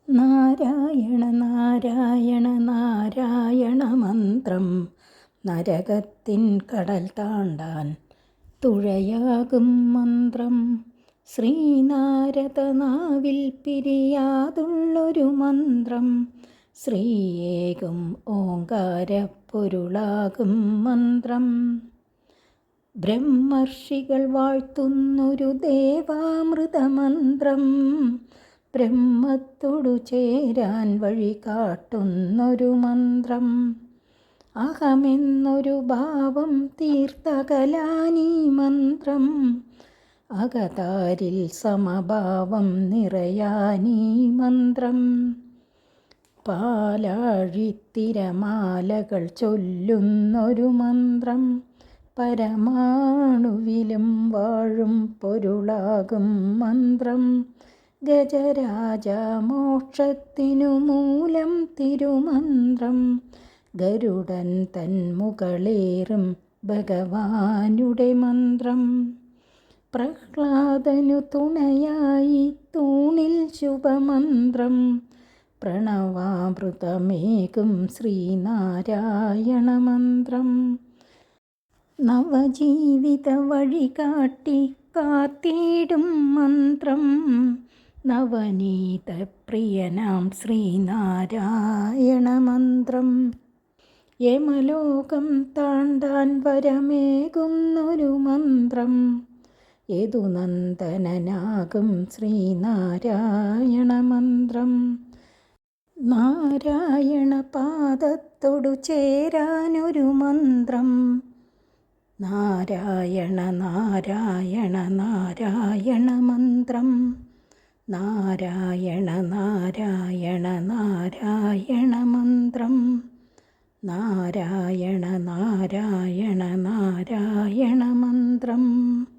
നാരായണ നാരായണ നാരായണ മന്ത്രം നരകത്തിൻ കടൽ താണ്ടാൻ തുഴയാകും മന്ത്രം. ശ്രീനാരദ നാവിൽ പിരിയാതുള്ളൊരു മന്ത്രം. ശ്രീയേകും ഓങ്കാരപ്പൊരുളാകും മന്ത്രം. ബ്രഹ്മർഷികൾ വാഴ്ത്തുന്നൊരു ദേവാമൃതമന്ത്രം. ബ്രഹ്മത്തോടു ചേരാൻ വഴി കാട്ടുന്നൊരു മന്ത്രം. അഹമെന്നൊരു ഭാവം തീർത്തകലാനീ മന്ത്രം. അകതാരിൽ സമഭാവം നിറയാനീ മന്ത്രം. പാലാഴിത്തിരമാലകൾ ചൊല്ലുന്നൊരു മന്ത്രം. പരമാണുവിലും വാഴും പൊരുളാകും മന്ത്രം. ഗജരാജമോക്ഷത്തിനു മൂലം തിരുമന്ത്രം. ഗരുഡൻ തൻ മുകളേറും ഭഗവാനുടെ മന്ത്രം. പ്രഹ്ലാദനു തുണയായി തൂണിൽ ശുഭമന്ത്രം. പ്രണവാമൃതമേകും ശ്രീനാരായണ മന്ത്രം. നവജീവിത വഴികാട്ടി കാത്തിടും മന്ത്രം. നവനീത പ്രിയനാം ശ്രീനാരായണ മന്ത്രം. യമലോകം താണ്ടാൻ വരമേകുന്നൊരു മന്ത്രം. യദുനന്ദനനാകും ശ്രീനാരായണ മന്ത്രം. നാരായണ പാദത്തോടു ചേരാനൊരു മന്ത്രം. നാരായണ നാരായണ നാരായണ മന്ത്രം. നാരായണ നാരായണ നാരായണ മന്ത്രം. നാരായണ നാരായണ നാരായണ മന്ത്രം.